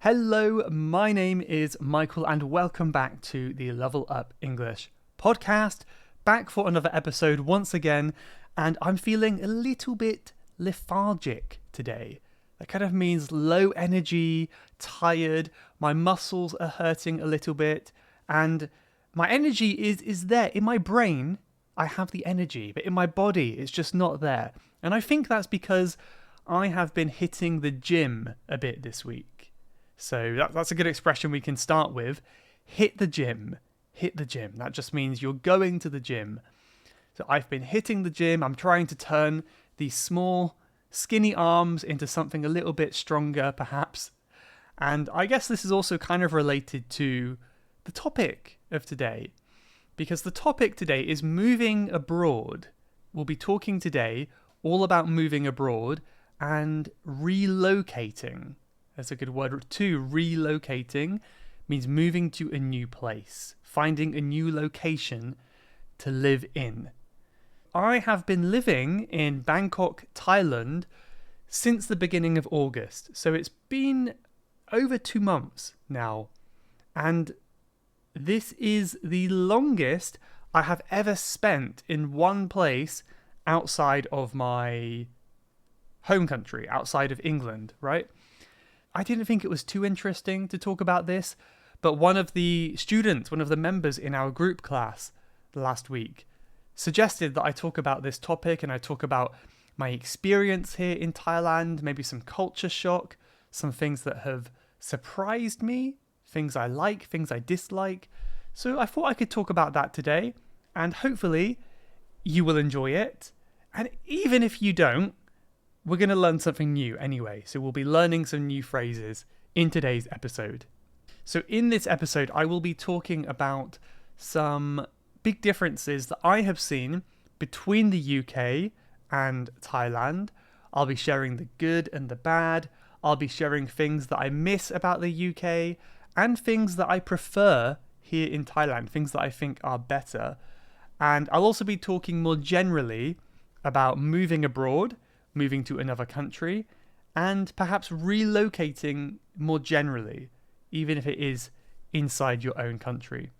Hello, my name is Michael and welcome back to the Level Up English podcast. Back for another episode once again, and I'm feeling a little bit lethargic today. That kind of means low energy, tired, my muscles are hurting a little bit, and my energy is there. In my brain, I have the energy, but in my body, it's just not there. And I think that's because I have been hitting the gym a bit this week. So that's a good expression we can start with. Hit the gym. Hit the gym. That just means you're going to the gym. So I've been hitting the gym. I'm trying to turn these small, skinny arms into something a little bit stronger, perhaps. And I guess this is also kind of related to the topic of today. Because the topic today is moving abroad. We'll be talking today all about moving abroad and relocating. That's a good word too. Relocating means moving to a new place, finding a new location to live in. I have been living in Bangkok, Thailand since the beginning of August. So it's been over 2 months now. And this is the longest I have ever spent in one place outside of my home country, outside of England, right? I didn't think it was too interesting to talk about this, but one of the members in our group class last week suggested that I talk about this topic and I talk about my experience here in Thailand, maybe some culture shock, some things that have surprised me, things I like, things I dislike. So I thought I could talk about that today, and hopefully you will enjoy it. And even if you don't, we're going to learn something new anyway. So we'll be learning some new phrases in today's episode. So in this episode, I will be talking about some big differences that I have seen between the UK and Thailand. I'll be sharing the good and the bad. I'll be sharing things that I miss about the UK and things that I prefer here in Thailand, things that I think are better. And I'll also be talking more generally about moving abroad, moving to another country, and perhaps relocating more generally, even if it is inside your own country.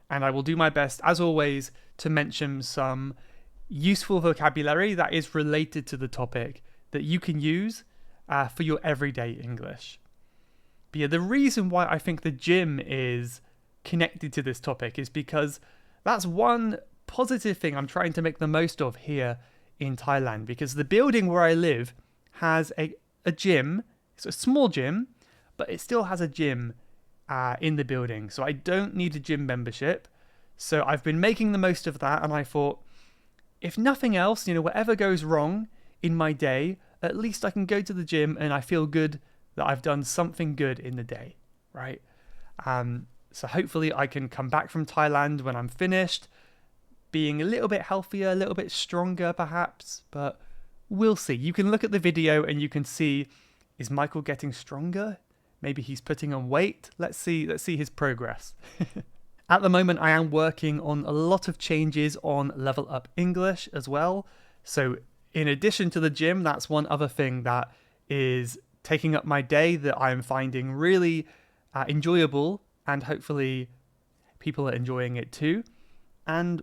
And I will do my best, as always, to mention some useful vocabulary that is related to the topic that you can use for your everyday English. But yeah, the reason why I think the gym is connected to this topic is because that's one positive thing I'm trying to make the most of here in Thailand, because the building where I live has a gym. It's a small gym, but it still has a gym in the building. So I don't need a gym membership. So I've been making the most of that, and I thought, if nothing else, whatever goes wrong in my day, at least I can go to the gym and I feel good that I've done something good in the day, right? So hopefully I can come back from Thailand when I'm finished, being a little bit healthier, a little bit stronger perhaps, but we'll see. You can look at the video and you can see, is Michael getting stronger? Maybe he's putting on weight. Let's see his progress. At the moment, I am working on a lot of changes on Level Up English as well. So in addition to the gym, that's one other thing that is taking up my day that I'm finding really enjoyable, and hopefully people are enjoying it too. And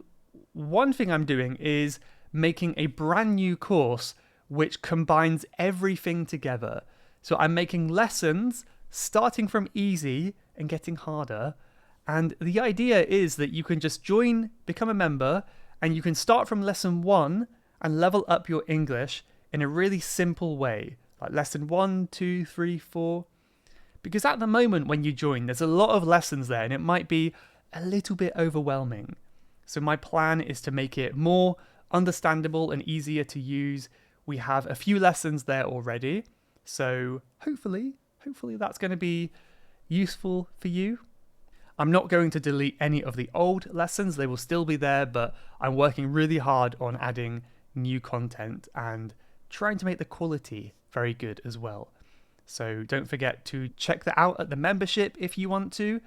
one thing I'm doing is making a brand new course which combines everything together. So I'm making lessons starting from easy and getting harder. And the idea is that you can just join, become a member, and you can start from lesson 1 and level up your English in a really simple way. Like lesson 1, 2, 3, 4. Because at the moment when you join, there's a lot of lessons there and it might be a little bit overwhelming. So my plan is to make it more understandable and easier to use. We have a few lessons there already. So hopefully that's going to be useful for you. I'm not going to delete any of the old lessons. They will still be there, but I'm working really hard on adding new content and trying to make the quality very good as well. So don't forget to check that out at the membership if you want to.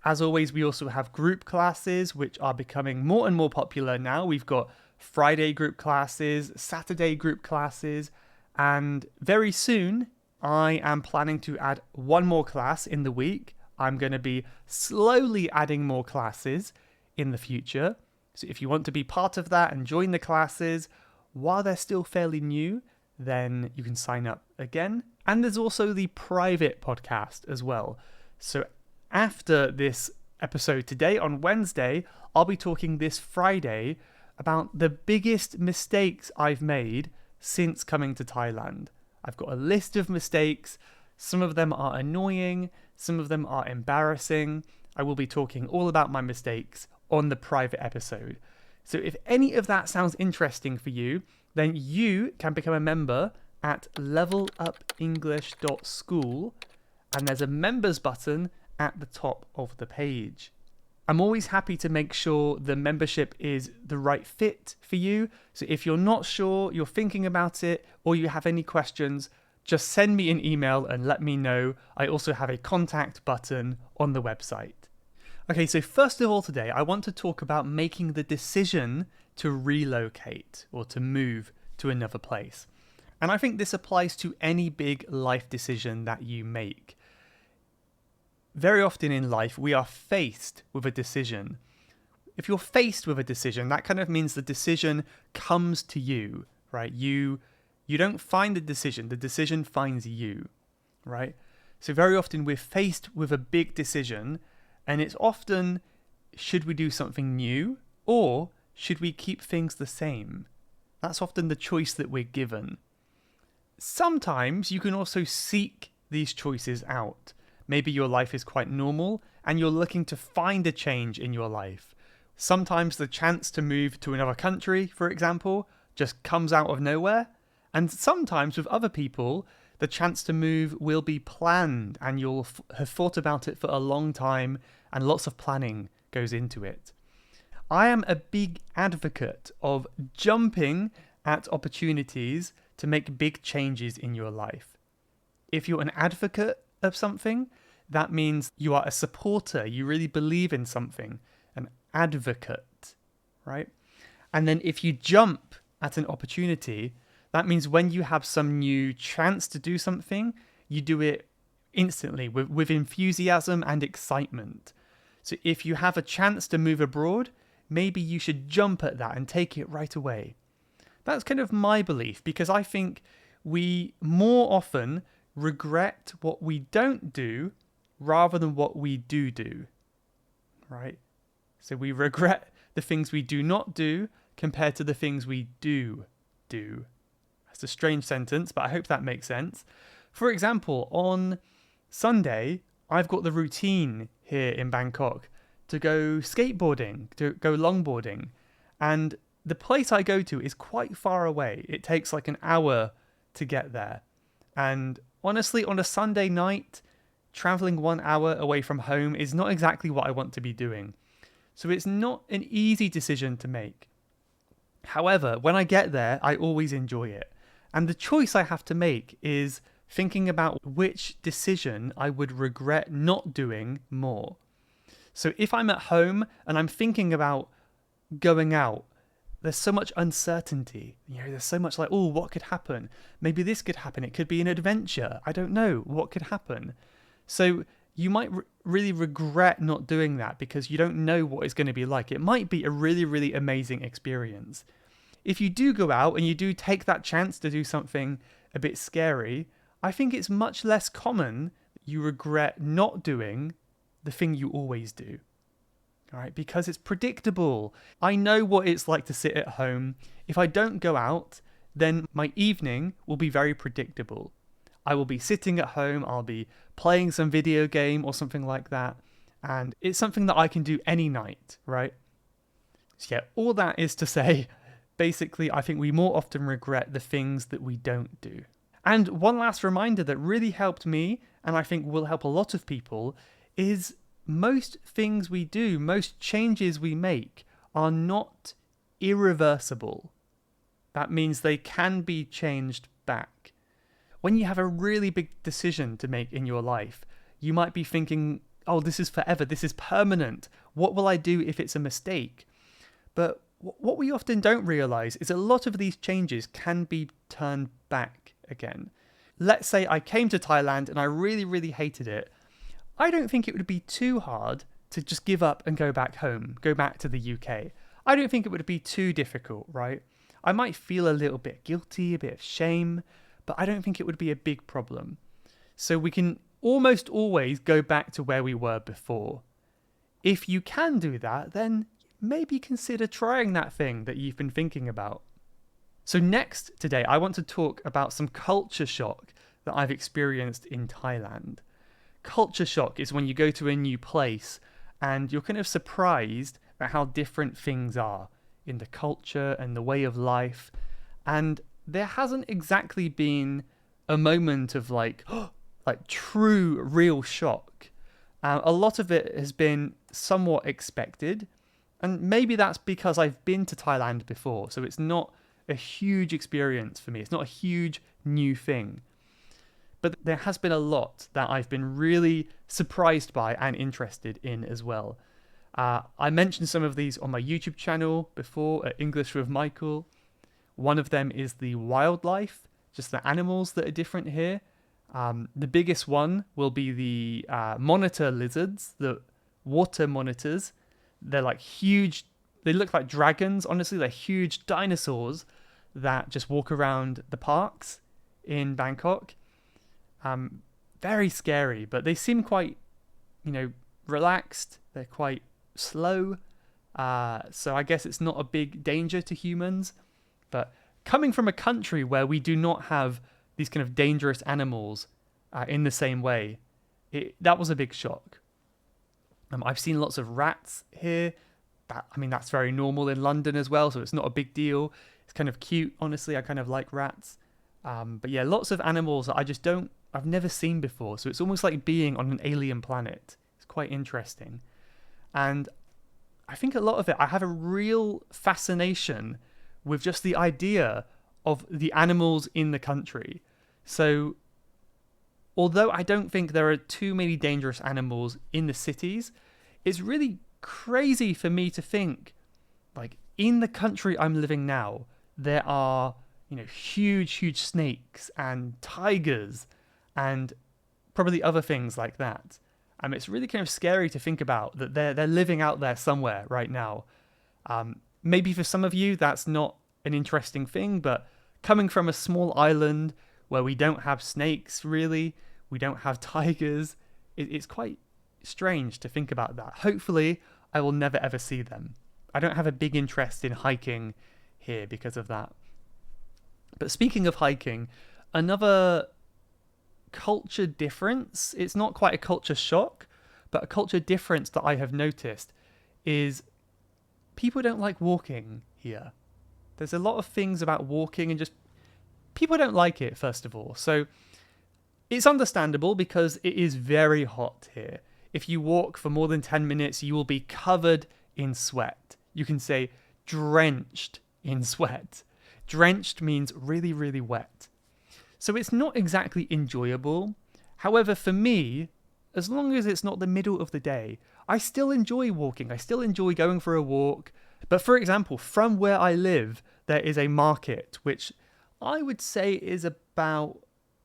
As always, we also have group classes, which are becoming more and more popular now. We've got Friday group classes, Saturday group classes, and very soon, I am planning to add one more class in the week. I'm going to be slowly adding more classes in the future. So if you want to be part of that and join the classes while they're still fairly new, then you can sign up again. And there's also the private podcast as well. So after this episode today on Wednesday, I'll be talking this Friday about the biggest mistakes I've made since coming to Thailand. I've got a list of mistakes. Some of them are annoying, some of them are embarrassing. I will be talking all about my mistakes on the private episode. So if any of that sounds interesting for you, then you can become a member at levelupenglish.school, and there's a members button at the top of the page. I'm always happy to make sure the membership is the right fit for you. So if you're not sure, you're thinking about it, or you have any questions, just send me an email and let me know. I also have a contact button on the website. Okay, so first of all today, I want to talk about making the decision to relocate or to move to another place. And I think this applies to any big life decision that you make. Very often in life, we are faced with a decision. If you're faced with a decision, that kind of means the decision comes to you, right? You don't find the decision finds you, right? So very often we're faced with a big decision, and it's often, should we do something new or should we keep things the same? That's often the choice that we're given. Sometimes you can also seek these choices out. Maybe your life is quite normal and you're looking to find a change in your life. Sometimes the chance to move to another country, for example, just comes out of nowhere. And sometimes with other people, the chance to move will be planned and you'll have thought about it for a long time and lots of planning goes into it. I am a big advocate of jumping at opportunities to make big changes in your life. If you're an advocate of something, that means you are a supporter, you really believe in something, an advocate, right? And then if you jump at an opportunity, that means when you have some new chance to do something, you do it instantly with enthusiasm and excitement. So if you have a chance to move abroad, maybe you should jump at that and take it right away. That's kind of my belief, because I think we more often regret what we don't do rather than what we do, right? So we regret the things we do not do compared to the things we do. That's a strange sentence, but I hope that makes sense. For example, on Sunday, I've got the routine here in Bangkok to go skateboarding, to go longboarding. And the place I go to is quite far away. It takes like an hour to get there. And honestly, on a Sunday night, traveling 1 hour away from home is not exactly what I want to be doing. So it's not an easy decision to make. However, when I get there, I always enjoy it. And the choice I have to make is thinking about which decision I would regret not doing more. So if I'm at home and I'm thinking about going out, there's so much uncertainty. There's so much like, oh, what could happen? Maybe this could happen. It could be an adventure. I don't know what could happen. So you might really regret not doing that because you don't know what it's going to be like. It might be a really, really amazing experience. If you do go out and you do take that chance to do something a bit scary, I think it's much less common you regret not doing the thing you always do. All right, because it's predictable. I know what it's like to sit at home. If I don't go out, then my evening will be very predictable. I will be sitting at home, I'll be playing some video game or something like that, and it's something that I can do any night, right? So yeah, all that is to say, basically, I think we more often regret the things that we don't do. And one last reminder that really helped me, and I think will help a lot of people, is most things we do, most changes we make are not irreversible. That means they can be changed back. When you have a really big decision to make in your life, you might be thinking, oh, this is forever, this is permanent. What will I do if it's a mistake? But what we often don't realize is a lot of these changes can be turned back again. let's say I came to Thailand and I really, really hated it. I don't think it would be too hard to just give up and go back home, go back to the UK. I don't think it would be too difficult, right? I might feel a little bit guilty, a bit of shame, but I don't think it would be a big problem. So we can almost always go back to where we were before. If you can do that, then maybe consider trying that thing that you've been thinking about. So next today, I want to talk about some culture shock that I've experienced in Thailand. Culture shock is when you go to a new place and you're kind of surprised at how different things are in the culture and the way of life. And there hasn't exactly been a moment of like true, real shock. A lot of it has been somewhat expected. And maybe that's because I've been to Thailand before. So it's not a huge experience for me. It's not a huge new thing. But there has been a lot that I've been really surprised by and interested in as well. I mentioned some of these on my YouTube channel before, at English with Michael. One of them is the wildlife, just the animals that are different here. The biggest one will be the monitor lizards, the water monitors. They're like huge, they look like dragons. Honestly, they're huge dinosaurs that just walk around the parks in Bangkok. Very scary, but they seem quite, relaxed. They're quite slow. So I guess it's not a big danger to humans. But coming from a country where we do not have these kind of dangerous animals in the same way, that was a big shock. I've seen lots of rats here. That's very normal in London as well, so it's not a big deal. It's kind of cute, honestly. I kind of like rats. But yeah, lots of animals that I've never seen before. So it's almost like being on an alien planet. It's quite interesting. And I think a lot of it, I have a real fascination with just the idea of the animals in the country. So although I don't think there are too many dangerous animals in the cities, it's really crazy for me to think, like, in the country I'm living now, there are, huge snakes and tigers and probably other things like that. It's really kind of scary to think about that they're living out there somewhere right now. Maybe for some of you that's not an interesting thing, but coming from a small island where we don't have snakes really, we don't have tigers, it's quite strange to think about that. Hopefully I will never ever see them. I don't have a big interest in hiking here because of that. But speaking of hiking, another culture difference, it's not quite a culture shock, but a culture difference that I have noticed is people don't like walking here. There's a lot of things about walking and just people don't like it, first of all. So it's understandable because it is very hot here. If you walk for more than 10 minutes, you will be covered in sweat. You can say drenched in sweat. Drenched means really, really wet. So it's not exactly enjoyable. However, for me, as long as it's not the middle of the day, I still enjoy walking. I still enjoy going for a walk. But for example, from where I live, there is a market, which I would say is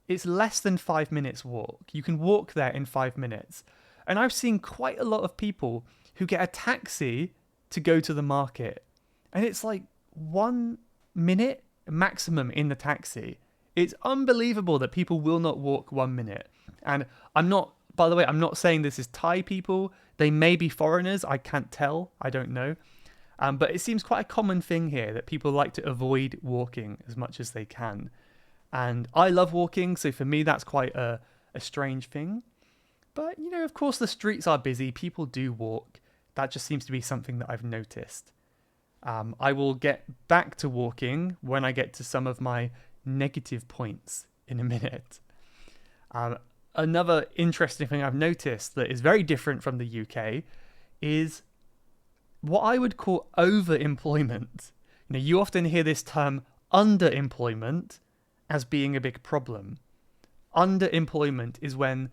it's less than 5 minutes walk. You can walk there in 5 minutes. And I've seen quite a lot of people who get a taxi to go to the market. And it's like 1 minute maximum in the taxi. It's unbelievable that people will not walk 1 minute. And by the way, I'm not saying this is Thai people. They may be foreigners. I can't tell. I don't know. But it seems quite a common thing here that people like to avoid walking as much as they can. And I love walking, so for me that's quite a strange thing. But, of course the streets are busy. People do walk. That just seems to be something that I've noticed. I will get back to walking when I get to some of my negative points in a minute. Another interesting thing I've noticed that is very different from the UK is what I would call overemployment. You often hear this term underemployment as being a big problem. Underemployment is when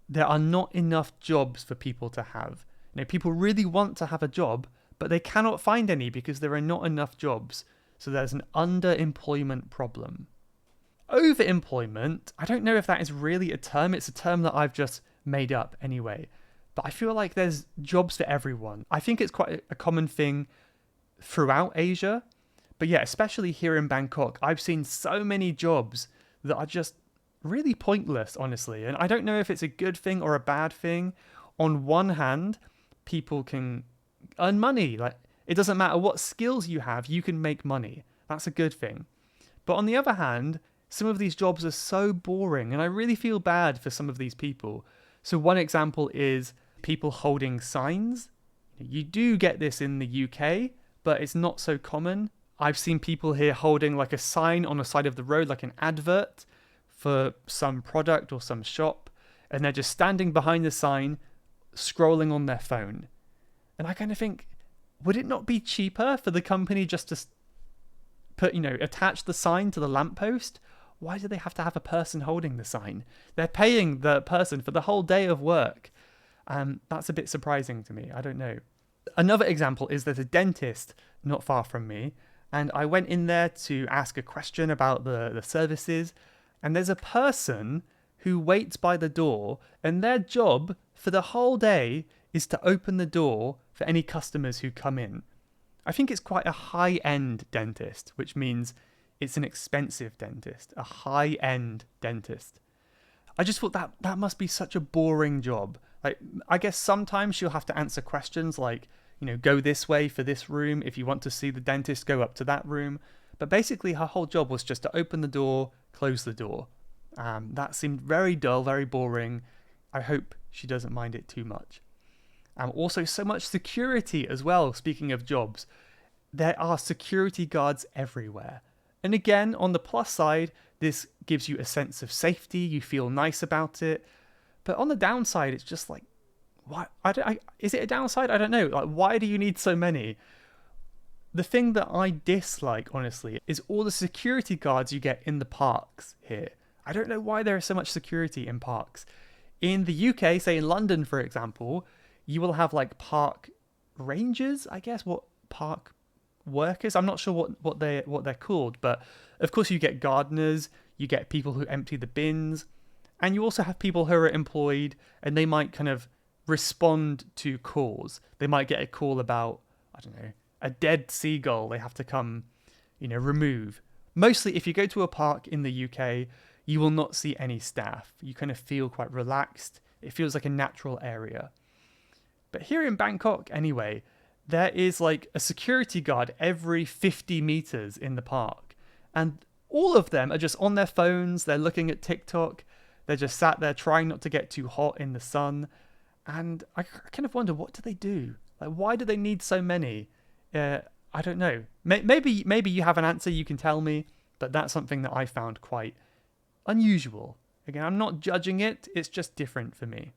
there are not enough jobs for people to have. People really want to have a job, but they cannot find any because there are not enough jobs. So there's an underemployment problem. overemployment, I don't know if that is really a term. It's a term that I've just made up anyway. But I feel like there's jobs for everyone. I think it's quite a common thing throughout Asia. But yeah, especially here in Bangkok, I've seen so many jobs that are just really pointless, honestly. And I don't know if it's a good thing or a bad thing. On one hand, people can earn money. Like, it doesn't matter what skills you have, you can make money. That's a good thing. But on the other hand, some of these jobs are so boring, and I really feel bad for some of these people. So one example is people holding signs. You do get this in the UK, but it's not so common. I've seen people here holding like a sign on the side of the road, like an advert for some product or some shop, and they're just standing behind the sign, scrolling on their phone. And I kind of think, would it not be cheaper for the company just to put, attach the sign to the lamppost? Why do they have to have a person holding the sign? They're paying the person for the whole day of work. That's a bit surprising to me. I don't know. Another example is there's a dentist not far from me, and I went in there to ask a question about the services, and there's a person who waits by the door, and their job for the whole day is to open the door for any customers who come in. I think it's quite a high-end dentist, which means it's an expensive dentist, a high-end dentist. I just thought that must be such a boring job. Like, I guess sometimes she'll have to answer questions like, go this way for this room. If you want to see the dentist, go up to that room. But basically, her whole job was just to open the door, close the door. That seemed very dull, very boring. I hope she doesn't mind it too much. Also, so much security as well. Speaking of jobs, there are security guards everywhere. And again, on the plus side, this gives you a sense of safety. You feel nice about it. But on the downside, it's just like, why? Is it a downside? I don't know. Like, why do you need so many? The thing that I dislike, honestly, is all the security guards you get in the parks here. I don't know why there is so much security in parks. In the UK, say in London, for example, you will have like park rangers, I guess, park workers. I'm not sure what they're called, but of course you get gardeners, you get people who empty the bins, and you also have people who are employed, and they might kind of respond to calls. They might get a call about, I don't know, a dead seagull they have to come, remove. Mostly if you go to a park in the UK, you will not see any staff. You kind of feel quite relaxed. It feels like a natural area. But here in Bangkok, anyway, there is like a security guard every 50 meters in the park. And all of them are just on their phones. They're looking at TikTok. They're just sat there trying not to get too hot in the sun. And I kind of wonder, what do they do? Like, why do they need so many? I don't know. Maybe you have an answer you can tell me, but that's something that I found quite unusual. Again, I'm not judging it. It's just different for me.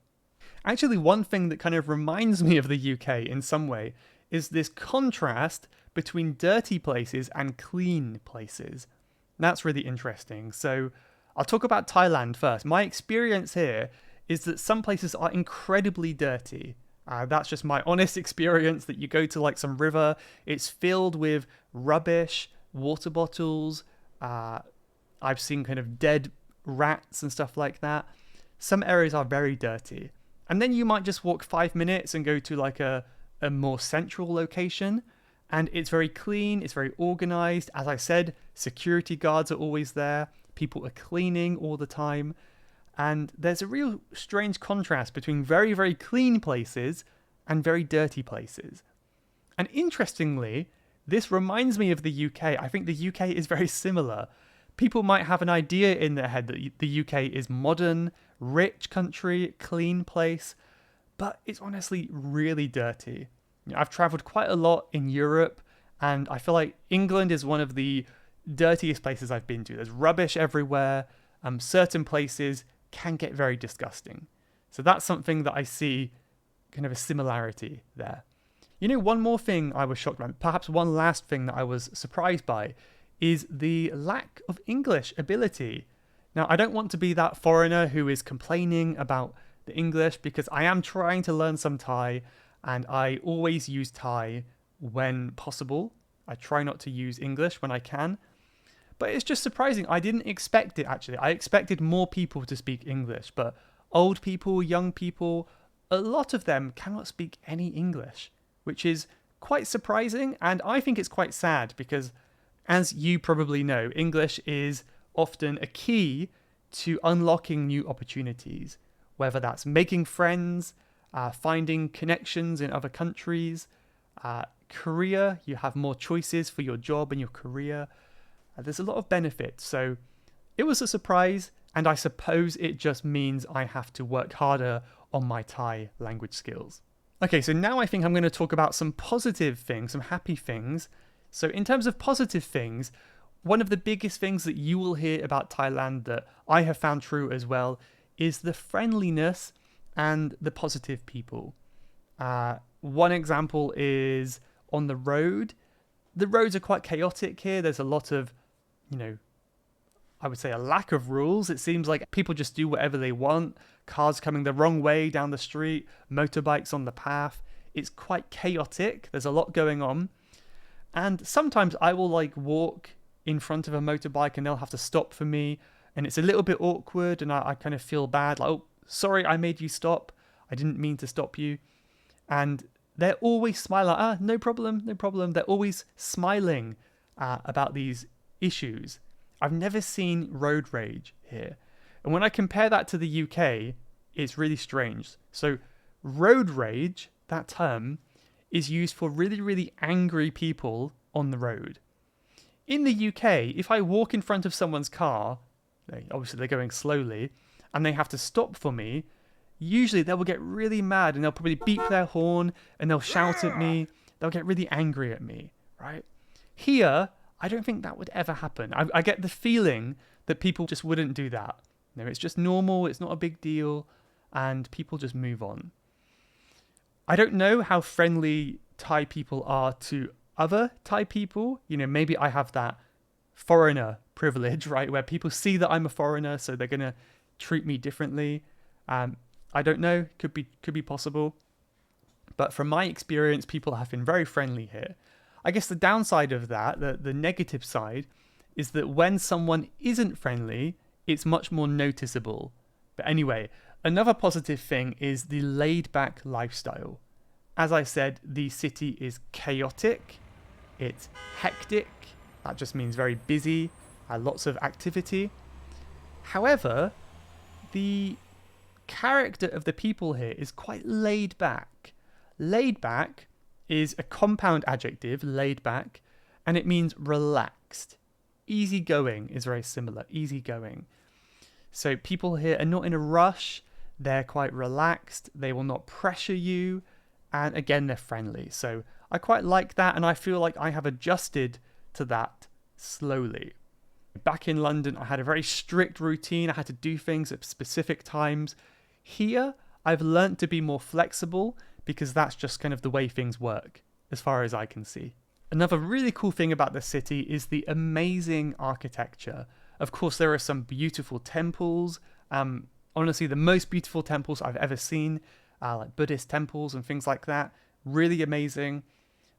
Actually, one thing that kind of reminds me of the UK in some way is this contrast between dirty places and clean places. That's really interesting. So I'll talk about Thailand first. My experience here is that some places are incredibly dirty. That's just my honest experience, that you go to like some river, it's filled with rubbish, water bottles. I've seen kind of dead rats and stuff like that. Some areas are very dirty. And then you might just walk 5 minutes and go to like a more central location, and it's very clean, it's very organized. As I said, security guards are always there. People are cleaning all the time. And there's a real strange contrast between very, very clean places and very dirty places. And interestingly, this reminds me of the UK. I think the UK is very similar. People might have an idea in their head that the UK is modern, rich country, clean place, but it's honestly really dirty. I've traveled quite a lot in Europe, and I feel like England is one of the dirtiest places I've been to. There's rubbish everywhere. Certain places can get very disgusting. So that's something that I see kind of a similarity there. One more thing I was shocked by, perhaps one last thing that I was surprised by, is the lack of English ability. Now, I don't want to be that foreigner who is complaining about the English, because I am trying to learn some Thai, and I always use Thai when possible. I try not to use English when I can. But it's just surprising. I didn't expect it, actually. I expected more people to speak English, but old people, young people, a lot of them cannot speak any English, which is quite surprising. And I think it's quite sad because, as you probably know, English is often a key to unlocking new opportunities, whether that's making friends, finding connections in other countries, career, you have more choices for your job and your career. There's a lot of benefits. So it was a surprise, and I suppose it just means I have to work harder on my Thai language skills. Okay, so now I think I'm going to talk about some positive things, some happy things. So in terms of positive things, one of the biggest things that you will hear about Thailand that I have found true as well is the friendliness and the positive people. One example is on the road. The roads are quite chaotic here. There's a lot of, I would say a lack of rules. It seems like people just do whatever they want. Cars coming the wrong way down the street, motorbikes on the path. It's quite chaotic. There's a lot going on. And sometimes I will walk in front of a motorbike and they'll have to stop for me. And it's a little bit awkward and I kind of feel bad. Like, oh, sorry, I made you stop. I didn't mean to stop you. And they're always smiling. No problem, no problem. They're always smiling about these issues. I've never seen road rage here. And when I compare that to the UK, it's really strange. So road rage, that term, is used for really, really angry people on the road. In the UK, if I walk in front of someone's car, obviously they're going slowly, and they have to stop for me, usually they will get really mad and they'll probably beep their horn and they'll shout at me. They'll get really angry at me, right? Here, I don't think that would ever happen. I get the feeling that people just wouldn't do that. It's just normal, it's not a big deal, and people just move on. I don't know how friendly Thai people are to other Thai people. Maybe I have that foreigner privilege, right? Where people see that I'm a foreigner, so they're going to treat me differently. I don't know, could be possible. But from my experience, people have been very friendly here. I guess the downside of that, the negative side, is that when someone isn't friendly, it's much more noticeable. But anyway, another positive thing is the laid-back lifestyle. As I said, the city is chaotic, it's hectic, that just means very busy, lots of activity. However, the character of the people here is quite laid back. Laid back is a compound adjective, laid back, and it means relaxed. Easygoing is very similar, easygoing. So people here are not in a rush, they're quite relaxed, they will not pressure you, and again, they're friendly. So I quite like that, and I feel like I have adjusted to that slowly. Back in London, I had a very strict routine. I had to do things at specific times. Here, I've learnt to be more flexible because that's just kind of the way things work, as far as I can see. Another really cool thing about the city is the amazing architecture. Of course, there are some beautiful temples. Honestly, the most beautiful temples I've ever seen, like Buddhist temples and things like that. Really amazing.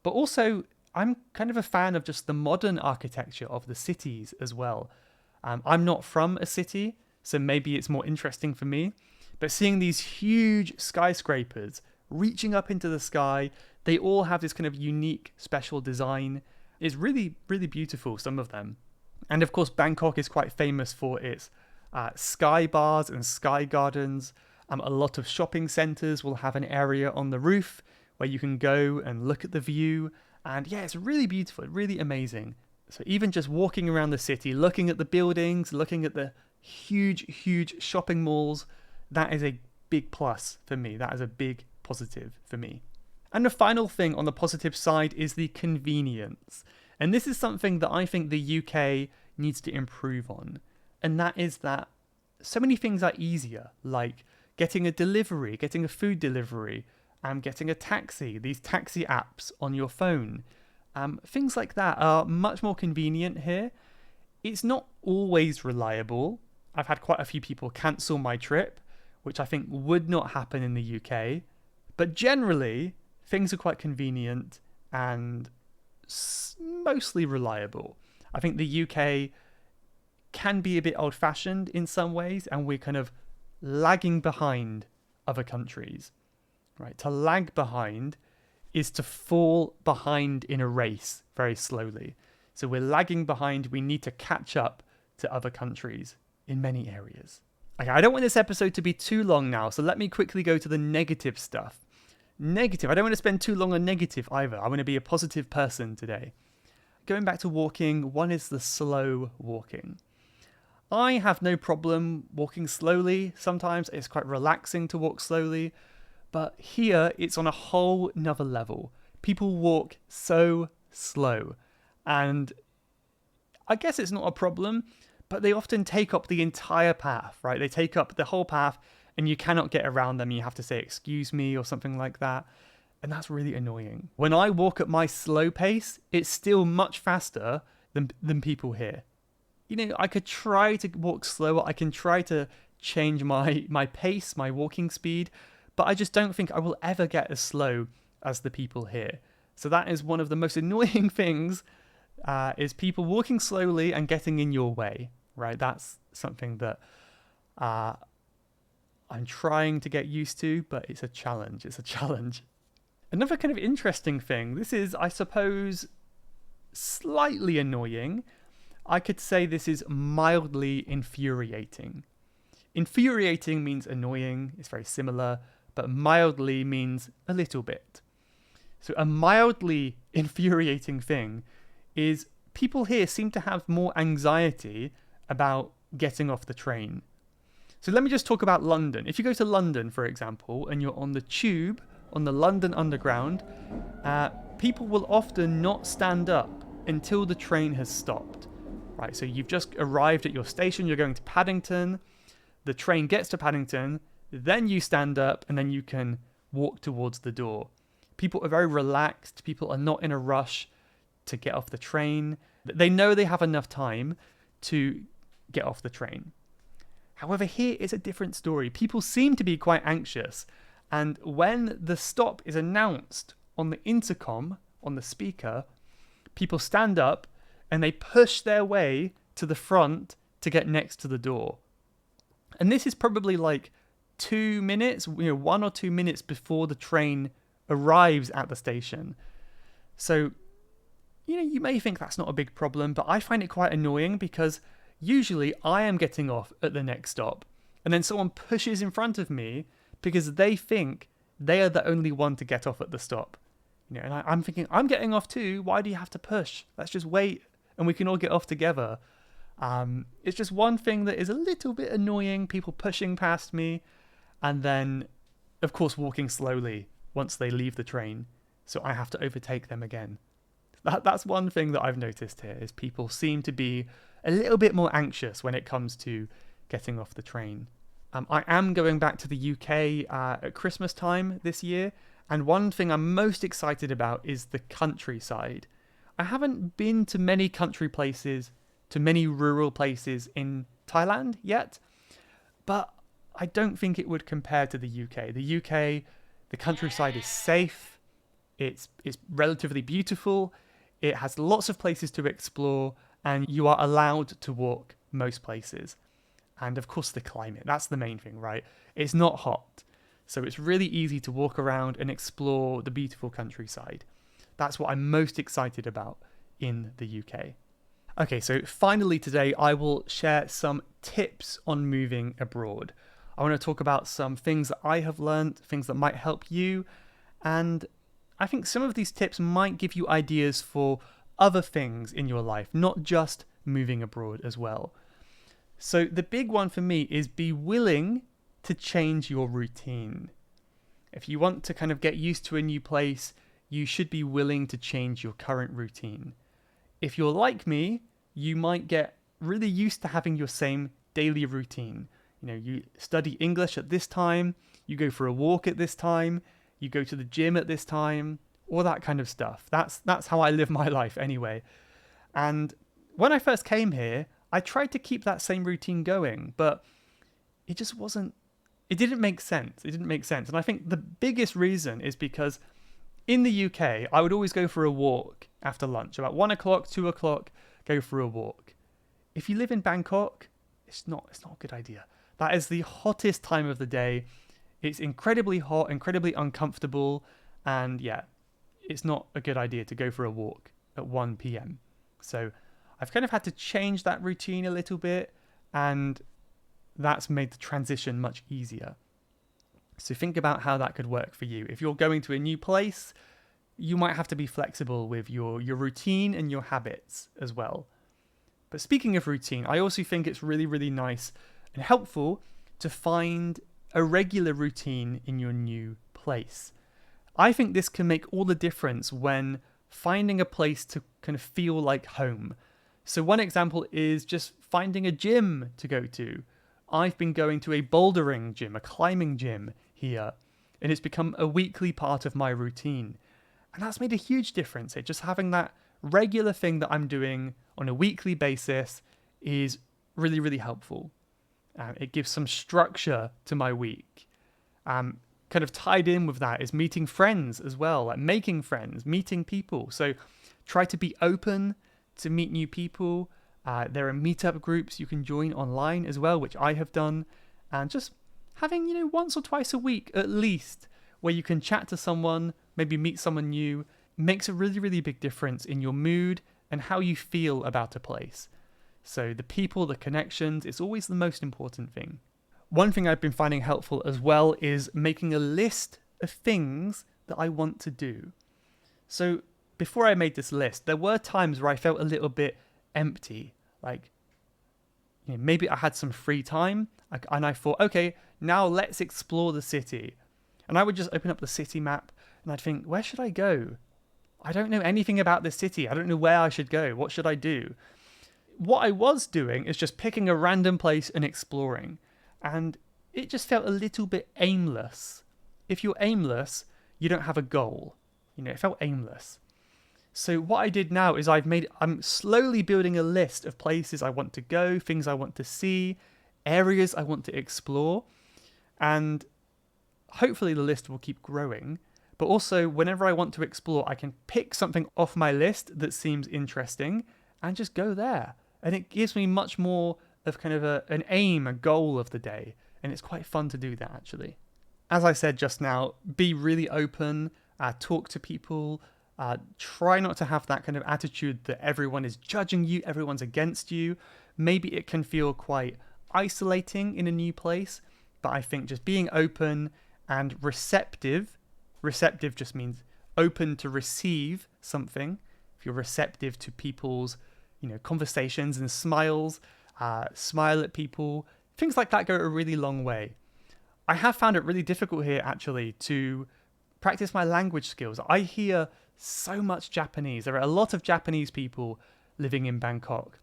But also, I'm kind of a fan of just the modern architecture of the cities as well. I'm not from a city, so maybe it's more interesting for me. But seeing these huge skyscrapers reaching up into the sky, they all have this kind of unique, special design. It's really, really beautiful, some of them. And of course, Bangkok is quite famous for its sky bars and sky gardens. A lot of shopping centres will have an area on the roof where you can go and look at the view. And yeah, it's really beautiful, really amazing. So even just walking around the city, looking at the buildings, looking at the huge, huge shopping malls, that is a big plus for me. That is a big positive for me. And the final thing on the positive side is the convenience. And this is something that I think the UK needs to improve on. And that is that so many things are easier, like getting a delivery, getting a food delivery, getting a taxi, these taxi apps on your phone. Things like that are much more convenient here. It's not always reliable. I've had quite a few people cancel my trip, which I think would not happen in the UK. But generally, things are quite convenient and mostly reliable. I think the UK can be a bit old-fashioned in some ways, and we're kind of lagging behind other countries, right? To lag behind is to fall behind in a race very slowly. So we're lagging behind. We need to catch up to other countries in many areas. Okay, I don't want this episode to be too long now, so let me quickly go to the negative stuff. Negative. I don't want to spend too long on negative either. I want to be a positive person today. Going back to walking, one is the slow walking. I have no problem walking slowly. Sometimes it's quite relaxing to walk slowly. But here, it's on a whole nother level. People walk so slow. And I guess it's not a problem, but they often take up the entire path, right? They take up the whole path, and you cannot get around them. You have to say, excuse me, or something like that. And that's really annoying. When I walk at my slow pace, it's still much faster than people here. You know, I could try to walk slower. I can try to change my pace, my walking speed, but I just don't think I will ever get as slow as the people here. So that is one of the most annoying things, is people walking slowly and getting in your way, right? That's something that I'm trying to get used to, but it's a challenge. It's a challenge. Another kind of interesting thing, this is, I suppose, slightly annoying. I could say this is mildly infuriating. Infuriating means annoying, it's very similar, but mildly means a little bit. So a mildly infuriating thing is people here seem to have more anxiety about getting off the train. So let me just talk about London. If you go to London, for example, and you're on the tube, on the London Underground, people will often not stand up until the train has stopped. Right, so you've just arrived at your station, you're going to Paddington, the train gets to Paddington, then you stand up and then you can walk towards the door. People are very relaxed, people are not in a rush to get off the train. They know they have enough time to get off the train. However, here is a different story. People seem to be quite anxious, and when the stop is announced on the intercom, on the speaker, people stand up and they push their way to the front to get next to the door. And this is probably like 2 minutes, 1 or 2 minutes before the train arrives at the station. So, you may think that's not a big problem, but I find it quite annoying because usually I am getting off at the next stop and then someone pushes in front of me because they think they are the only one to get off at the stop. And I'm thinking, I'm getting off too. Why do you have to push? Let's just wait and we can all get off together. It's just one thing that is a little bit annoying, people pushing past me, and then, of course, walking slowly once they leave the train, so I have to overtake them again. That's one thing that I've noticed here, is people seem to be a little bit more anxious when it comes to getting off the train. I am going back to the UK at Christmas time this year, and one thing I'm most excited about is the countryside. I haven't been to many country places, to many rural places in Thailand yet, but I don't think it would compare to the UK. The UK, the countryside is safe, it's relatively beautiful, it has lots of places to explore, and you are allowed to walk most places. And of course the climate, that's the main thing, right? It's not hot, so it's really easy to walk around and explore the beautiful countryside. That's what I'm most excited about in the UK. Okay, so finally today I will share some tips on moving abroad. I want to talk about some things that I have learned, things that might help you, and I think some of these tips might give you ideas for other things in your life, not just moving abroad as well. So the big one for me is be willing to change your routine. If you want to kind of get used to a new place, you should be willing to change your current routine. If you're like me, you might get really used to having your same daily routine. You study English at this time, you go for a walk at this time, you go to the gym at this time, all that kind of stuff. That's how I live my life anyway. And when I first came here, I tried to keep that same routine going, but it didn't make sense. And I think the biggest reason is because in the UK, I would always go for a walk after lunch, about 1 o'clock, 2 o'clock, go for a walk. if you live in Bangkok, it's not a good idea. That is the hottest time of the day. It's incredibly hot, incredibly uncomfortable, and yeah, it's not a good idea to go for a walk at 1 p.m. So I've kind of had to change that routine a little bit, and that's made the transition much easier. So think about how that could work for you. If you're going to a new place, you might have to be flexible with your routine and your habits as well. But speaking of routine, I also think it's really, really nice and helpful to find a regular routine in your new place. I think this can make all the difference when finding a place to kind of feel like home. So one example is just finding a gym to go to. I've been going to a bouldering gym, a climbing gym here, and it's become a weekly part of my routine. And that's made a huge difference. Just having that regular thing that I'm doing on a weekly basis is really, really helpful. It gives some structure to my week. Kind of tied in with that is meeting friends as well, like making friends, meeting people. So try to be open to meet new people. There are meetup groups you can join online as well, which I have done. And just having, once or twice a week at least, where you can chat to someone, maybe meet someone new, makes a really, really big difference in your mood and how you feel about a place. So the people, the connections, it's always the most important thing. One thing I've been finding helpful as well is making a list of things that I want to do. So before I made this list, there were times where I felt a little bit empty. Like, maybe I had some free time and I thought, okay, now let's explore the city. And I would just open up the city map and I'd think, where should I go? I don't know anything about this city. I don't know where I should go. What should I do? What I was doing is just picking a random place and exploring. And it just felt a little bit aimless. If you're aimless, you don't have a goal. It felt aimless. So what I did now is I'm slowly building a list of places I want to go, things I want to see, areas I want to explore. And hopefully the list will keep growing. But also, whenever I want to explore, I can pick something off my list that seems interesting and just go there. And it gives me much more of kind of an aim, a goal of the day. And it's quite fun to do that, actually. As I said just now, be really open, talk to people, try not to have that kind of attitude that everyone is judging you, everyone's against you. Maybe it can feel quite isolating in a new place, but I think just being open and receptive just means open to receive something. If you're receptive to people's, conversations and smiles, smile at people, things like that go a really long way. I have found it really difficult here, actually, to practice my language skills. I hear so much Japanese. There are a lot of Japanese people living in Bangkok.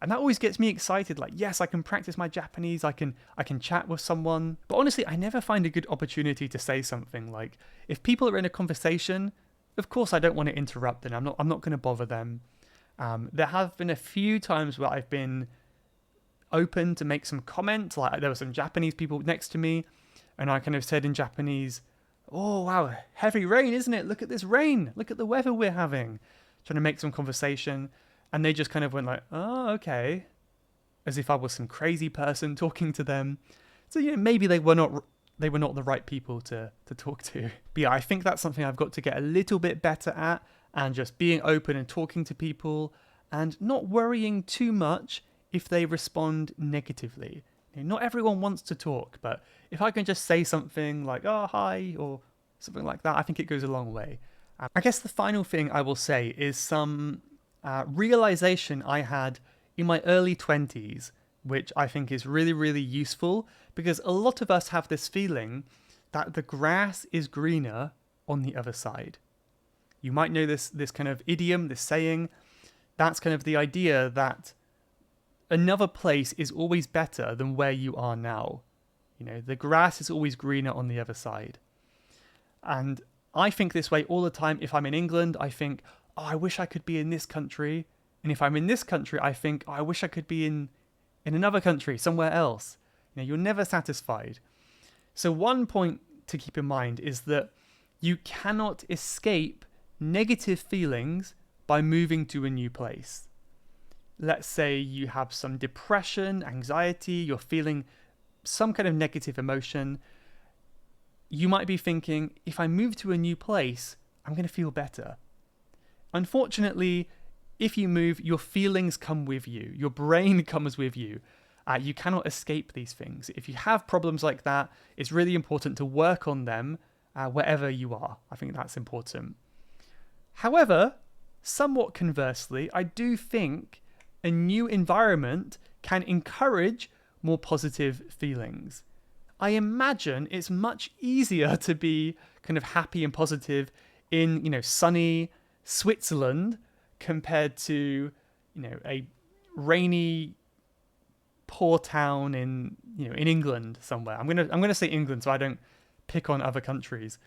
And that always gets me excited. Like, yes, I can practice my Japanese. I can chat with someone. But honestly, I never find a good opportunity to say something. Like, if people are in a conversation, of course I don't want to interrupt them. I'm not going to bother them. There have been a few times where I've been open to make some comments. Like, there were some Japanese people next to me, and I kind of said in Japanese, "Oh wow, heavy rain, isn't it? Look at this rain. Look at the weather we're having." Trying to make some conversation. And they just kind of went like, "Oh, okay," as if I was some crazy person talking to them. So maybe they were not the right people to talk to. But yeah, I think that's something I've got to get a little bit better at, and just being open and talking to people, and not worrying too much if they respond negatively. Not everyone wants to talk, but if I can just say something like, "Oh, hi," or something like that, I think it goes a long way. I guess the final thing I will say is some realization I had in my early 20s, which I think is really, really useful, because a lot of us have this feeling that the grass is greener on the other side. You might know this kind of idiom, this saying. That's kind of the idea that another place is always better than where you are now. The grass is always greener on the other side. And I think this way all the time. If I'm in England, I think, "Oh, I wish I could be in this country." And if I'm in this country, I think, "Oh, I wish I could be in another country, somewhere else." You're never satisfied. So one point to keep in mind is that you cannot escape negative feelings by moving to a new place. let's say you have some depression, anxiety, you're feeling some kind of negative emotion, you might be thinking, if I move to a new place, I'm going to feel better. Unfortunately, if you move, your feelings come with you. Your brain comes with you. You cannot escape these things. If you have problems like that, it's really important to work on them wherever you are. I think that's important. However, somewhat conversely, I do think a new environment can encourage more positive feelings. I imagine it's much easier to be kind of happy and positive in, sunny Switzerland compared to, a rainy, poor town in England somewhere. I'm gonna say England so I don't pick on other countries.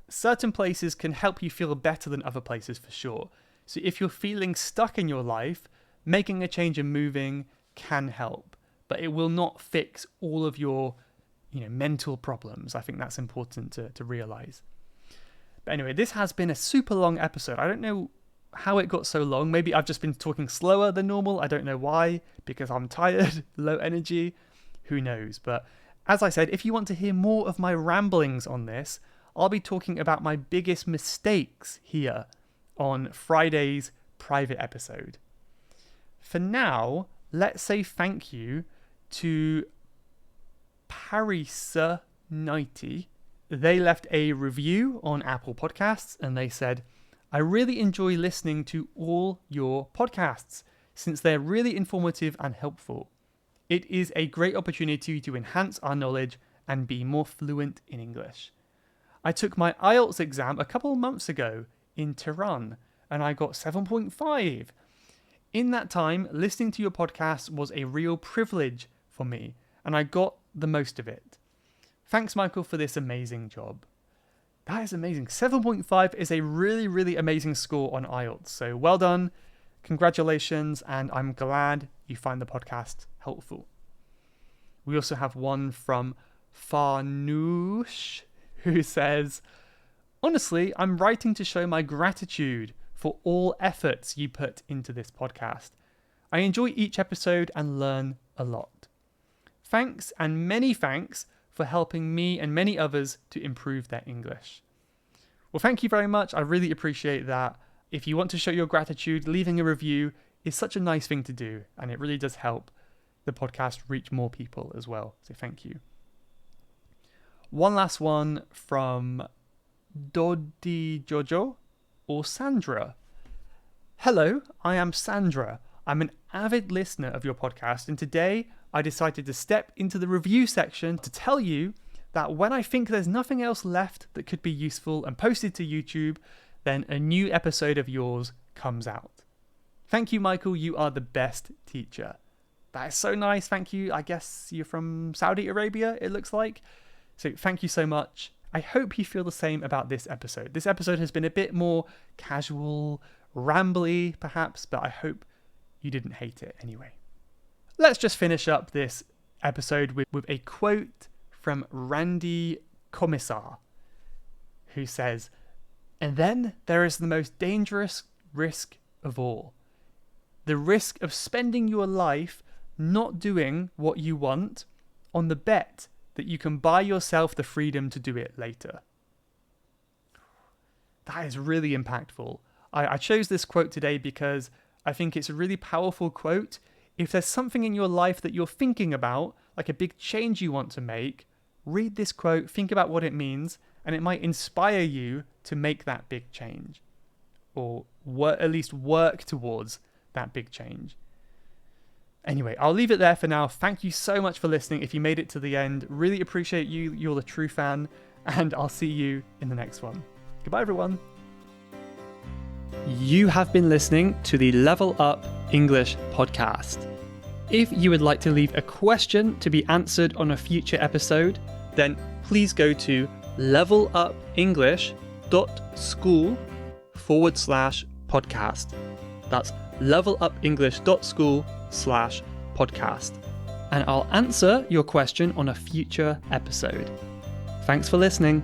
Certain places can help you feel better than other places for sure. So if you're feeling stuck in your life, making a change and moving can help, but it will not fix all of your mental problems. I think that's important to realize. But anyway, this has been a super long episode. I don't know how it got so long. Maybe I've just been talking slower than normal. I don't know why, because I'm tired, low energy, who knows. But as I said, if you want to hear more of my ramblings on this, I'll be talking about my biggest mistakes here on Friday's private episode. For now, let's say thank you to Parisa90. They left a review on Apple Podcasts and they said, I really enjoy listening to all your podcasts since they're really informative and helpful. It is a great opportunity to enhance our knowledge and be more fluent in English. I took my IELTS exam a couple of months ago in Tehran and I got 7.5. In that time, listening to your podcast was a real privilege for me and I got the most of it. Thanks, Michael, for this amazing job. That is amazing. 7.5 is a really, really amazing score on IELTS. So well done. Congratulations. And I'm glad you find the podcast helpful. We also have one from Farnoosh who says, honestly, I'm writing to show my gratitude for all efforts you put into this podcast. I enjoy each episode and learn a lot. Thanks and many thanks for helping me and many others to improve their English. Well, thank you very much. I really appreciate that. If you want to show your gratitude, leaving a review is such a nice thing to do, and it really does help the podcast reach more people as well. So thank you. One last one from Dodi Jojo or Sandra. Hello, I am Sandra. I'm an avid listener of your podcast, and today I decided to step into the review section to tell you that when I think there's nothing else left that could be useful and posted to YouTube, then a new episode of yours comes out. Thank you, Michael. You are the best teacher. That is so nice. Thank you. I guess you're from Saudi Arabia, it looks like. So thank you so much. I hope you feel the same about this episode. This episode has been a bit more casual, rambly perhaps, but I hope you didn't hate it anyway. Let's just finish up this episode with a quote from Randy Commissar, who says, and then there is the most dangerous risk of all. The risk of spending your life not doing what you want on the bet that you can buy yourself the freedom to do it later. That is really impactful. I chose this quote today because I think it's a really powerful quote. If there's something in your life that you're thinking about, like a big change you want to make, read this quote, think about what it means, and it might inspire you to make that big change. Or at least work towards that big change. Anyway, I'll leave it there for now. Thank you so much for listening. If you made it to the end, really appreciate you. You're the true fan. And I'll see you in the next one. Goodbye, everyone. You have been listening to the Level Up English podcast. If you would like to leave a question to be answered on a future episode, then please go to levelupenglish.school/podcast. That's levelupenglish.school/podcast. And I'll answer your question on a future episode. Thanks for listening.